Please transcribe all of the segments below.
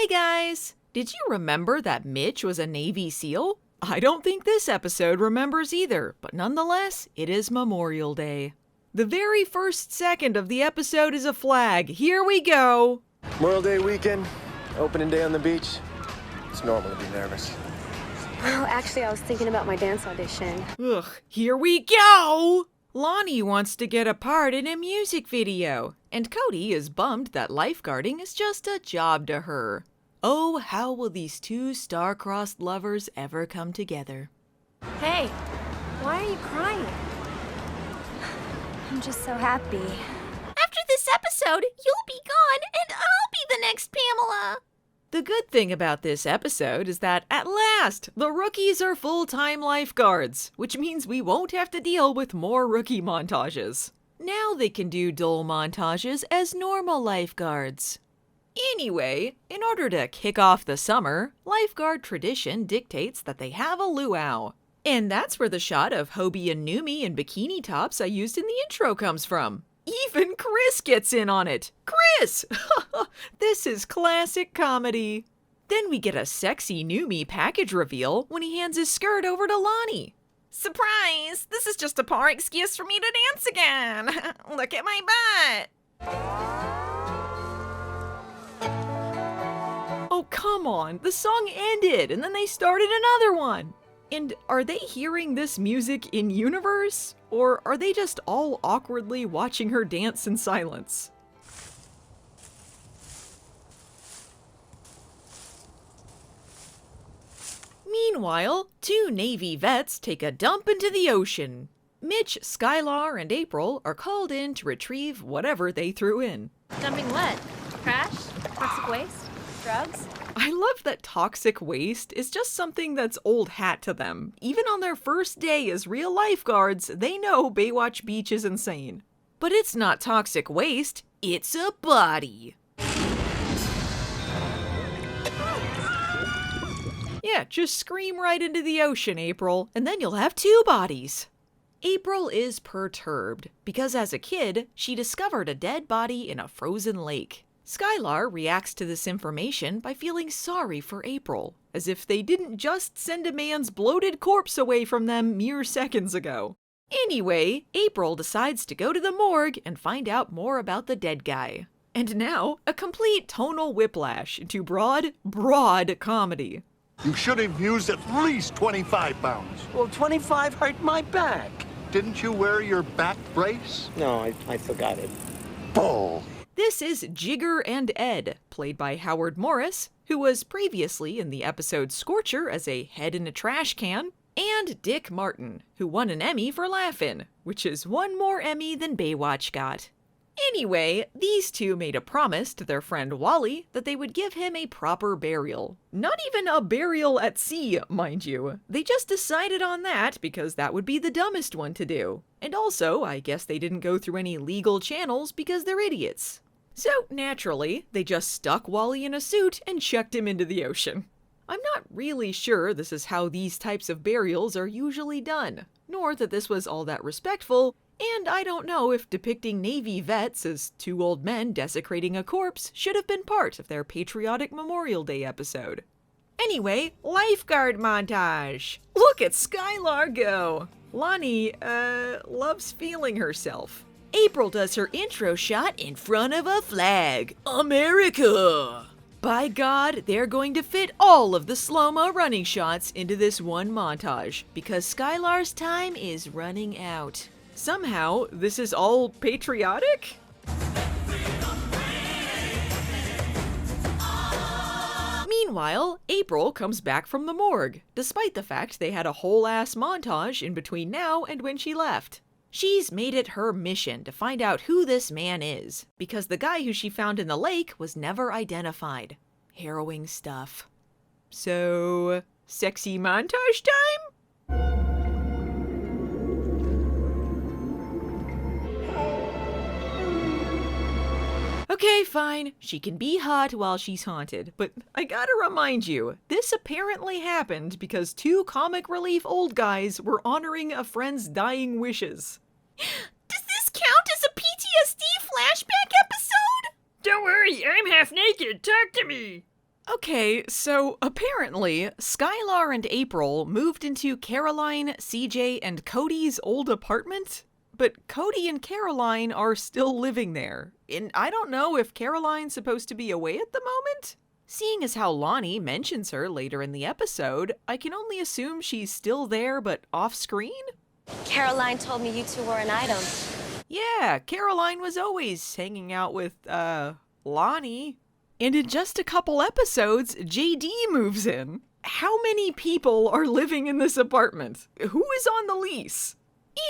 Hey guys! Did you remember that Mitch was a Navy SEAL? I don't think this episode remembers either, but nonetheless, it is Memorial Day. The very first second of the episode is a flag. Here we go! Memorial Day weekend, opening day on the beach. It's normal to be nervous. Well, actually, I was thinking about my dance audition. Ugh, here we go! Lonnie wants to get a part in a music video, and Cody is bummed that lifeguarding is just a job to her. Oh, how will these two star-crossed lovers ever come together? Hey, why are you crying? I'm just so happy. After this episode, you'll be gone, and I'll be the next Pamela. The good thing about this episode is that, at last, the rookies are full-time lifeguards, which means we won't have to deal with more rookie montages. Now they can do dull montages as normal lifeguards. Anyway, in order to kick off the summer, lifeguard tradition dictates that they have a luau. And that's where the shot of Hobie and Newman in bikini tops I used in the intro comes from. Even Chris gets in on it. Chris! This is classic comedy. Then we get a sexy Newman package reveal when he hands his skirt over to Lonnie. Surprise! This is just a poor excuse for me to dance again. Look at my butt. Oh, come on. The song ended and then they started another one. And are they hearing this music in universe? Or are they just all awkwardly watching her dance in silence? Meanwhile, two Navy vets take a dump into the ocean. Mitch, Skylar, and April are called in to retrieve whatever they threw in. Dumping what? Trash? Toxic waste? Drugs? I love that toxic waste is just something that's old hat to them. Even on their first day as real lifeguards, they know Baywatch Beach is insane. But it's not toxic waste, it's a body. Yeah, just scream right into the ocean, April, and then you'll have two bodies. April is perturbed, because as a kid, she discovered a dead body in a frozen lake. Skylar reacts to this information by feeling sorry for April, as if they didn't just send a man's bloated corpse away from them mere seconds ago. Anyway, April decides to go to the morgue and find out more about the dead guy. And now, a complete tonal whiplash into broad comedy. You should have used at least 25 pounds. Well, 25 hurt my back. Didn't you wear your back brace? No, I forgot it. Bull. This is Jigger and Ed, played by Howard Morris, who was previously in the episode Scorcher as a head in a trash can, and Dick Martin, who won an Emmy for Laugh-In, which is one more Emmy than Baywatch got. Anyway, these two made a promise to their friend Wally that they would give him a proper burial. Not even a burial at sea, mind you. They just decided on that because that would be the dumbest one to do. And also, I guess they didn't go through any legal channels because they're idiots. So, naturally, they just stuck Wally in a suit and chucked him into the ocean. I'm not really sure this is how these types of burials are usually done, nor that this was all that respectful, and I don't know if depicting Navy vets as two old men desecrating a corpse should have been part of their patriotic Memorial Day episode. Anyway, lifeguard montage! Look at Skylar go! Lonnie, loves feeling herself. April does her intro shot in front of a flag. America! By God, they're going to fit all of the slow-mo running shots into this one montage, because Skylar's time is running out. Somehow, this is all patriotic? Meanwhile, April comes back from the morgue, despite the fact they had a whole-ass montage in between now and when she left. She's made it her mission to find out who this man is, because the guy who she found in the lake was never identified. Harrowing stuff. So, sexy montage time? Okay, fine. She can be hot while she's haunted, but I gotta remind you, this apparently happened because two comic relief old guys were honoring a friend's dying wishes. Does this count as a PTSD flashback episode? Don't worry, I'm half naked. Talk to me. Okay, so apparently, Skylar and April moved into Caroline, CJ, and Cody's old apartment, but Cody and Caroline are still living there. And I don't know if Caroline's supposed to be away at the moment? Seeing as how Lonnie mentions her later in the episode, I can only assume she's still there but off screen? Caroline told me you two were an item. Yeah, Caroline was always hanging out with, Lonnie. And in just a couple episodes, JD moves in. How many people are living in this apartment? Who is on the lease?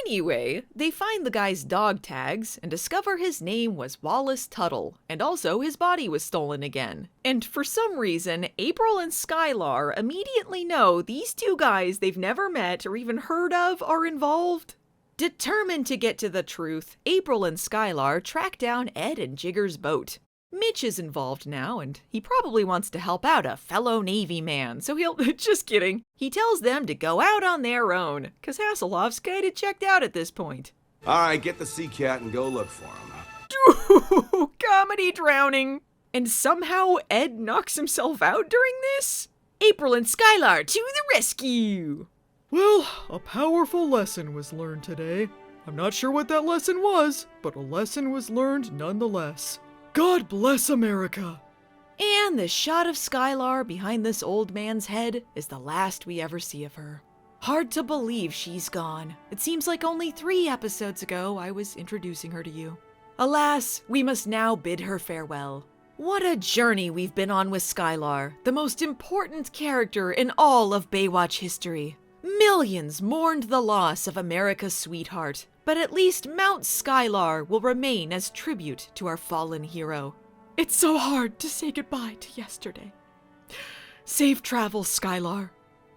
Anyway, they find the guy's dog tags and discover his name was Wallace Tuttle, and also his body was stolen again. And for some reason, April and Skylar immediately know these two guys they've never met or even heard of are involved. Determined to get to the truth, April and Skylar track down Ed and Jigger's boat. Mitch is involved now, and he probably wants to help out a fellow Navy man, so he'll— just kidding. He tells them to go out on their own, cause Hasselhoff's kinda checked out at this point. Alright, get the sea cat and go look for him. Comedy drowning! And somehow Ed knocks himself out during this? April and Skylar to the rescue! Well, a powerful lesson was learned today. I'm not sure what that lesson was, but a lesson was learned nonetheless. God bless America! And the shot of Skylar behind this old man's head is the last we ever see of her. Hard to believe she's gone. It seems like only 3 episodes ago I was introducing her to you. Alas, we must now bid her farewell. What a journey we've been on with Skylar, the most important character in all of Baywatch history. Millions mourned the loss of America's sweetheart, but at least Mount Skylar will remain as tribute to our fallen hero. It's so hard to say goodbye to yesterday. Safe travels, Skylar.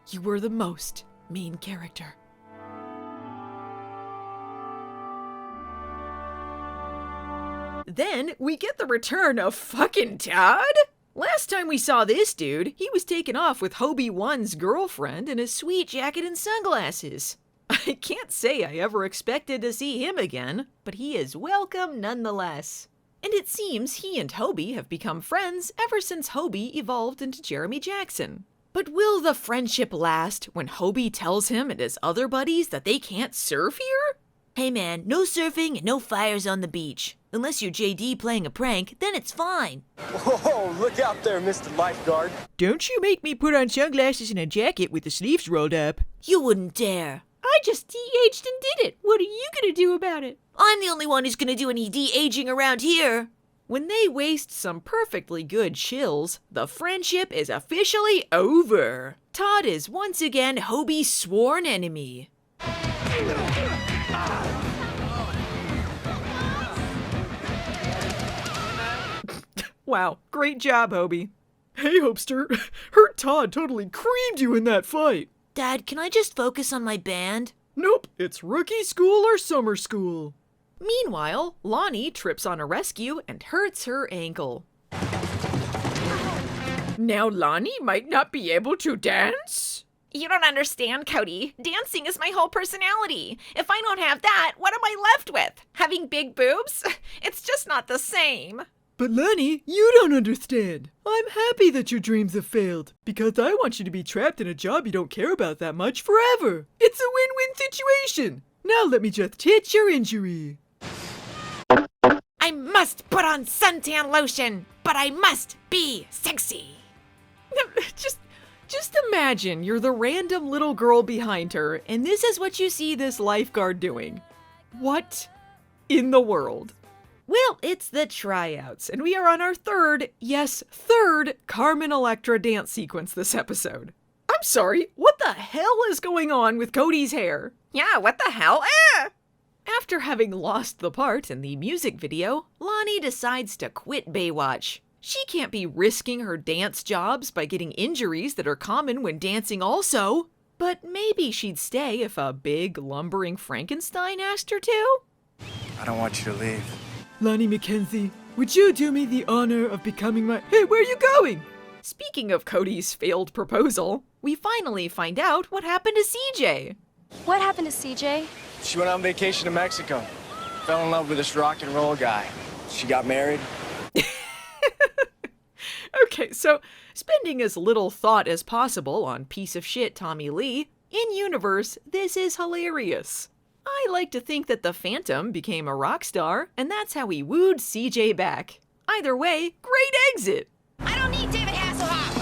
You were the most main character. Then we get the return of fucking Todd? Last time we saw this dude, he was taken off with Hobie 1's girlfriend in a sweet jacket and sunglasses. I can't say I ever expected to see him again, but he is welcome nonetheless. And it seems he and Hobie have become friends ever since Hobie evolved into Jeremy Jackson. But will the friendship last when Hobie tells him and his other buddies that they can't surf here? Hey man, no surfing and no fires on the beach. Unless you're JD playing a prank, then it's fine. Whoa, look out there, Mr. Lifeguard. Don't you make me put on sunglasses and a jacket with the sleeves rolled up. You wouldn't dare. I just de-aged and did it. What are you gonna do about it? I'm the only one who's gonna do any de-aging around here. When they waste some perfectly good chills, the friendship is officially over. Todd is once again Hobie's sworn enemy. Wow, great job, Hobie. Hey, Hopester, heard Todd totally creamed you in that fight. Dad, can I just focus on my band? Nope, it's rookie school or summer school. Meanwhile, Lonnie trips on a rescue and hurts her ankle. Now Lonnie might not be able to dance? You don't understand, Cody. Dancing is my whole personality. If I don't have that, what am I left with? Having big boobs? It's just not the same. But Lonnie, you don't understand. I'm happy that your dreams have failed, because I want you to be trapped in a job you don't care about that much forever. It's a win-win situation. Now let me just hit your injury. I must put on suntan lotion, but I must be sexy. Just imagine you're the random little girl behind her, and this is what you see this lifeguard doing. What in the world? Well, it's the tryouts, and we are on our third Carmen Electra dance sequence this episode. I'm sorry, what the hell is going on with Cody's hair? Yeah, what the hell? After having lost the part in the music video, Lonnie decides to quit Baywatch. She can't be risking her dance jobs by getting injuries that are common when dancing also. But maybe she'd stay if a big, lumbering Frankenstein asked her to? I don't want you to leave. Lonnie McKenzie, would you do me the honor of becoming my— Hey, where are you going? Speaking of Cody's failed proposal, we finally find out what happened to CJ. What happened to CJ? She went on vacation to Mexico. Fell in love with this rock and roll guy. She got married. Okay, so spending as little thought as possible on piece of shit Tommy Lee, in universe, this is hilarious. I like to think that the Phantom became a rock star, and that's how he wooed CJ back. Either way, great exit. I don't need David Hasselhoff.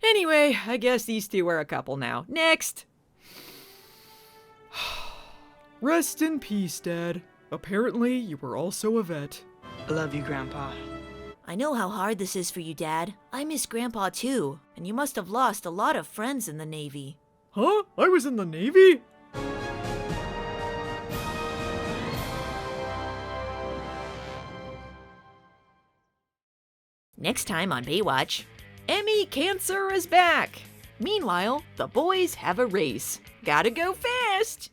Anyway, I guess these two are a couple now. Next! Rest in peace, Dad. Apparently, you were also a vet. I love you, Grandpa. I know how hard this is for you, Dad. I miss Grandpa too, and you must have lost a lot of friends in the Navy. Huh? I was in the Navy? Next time on Baywatch. Emmy Cancer is back! Meanwhile, the boys have a race. Gotta go fast!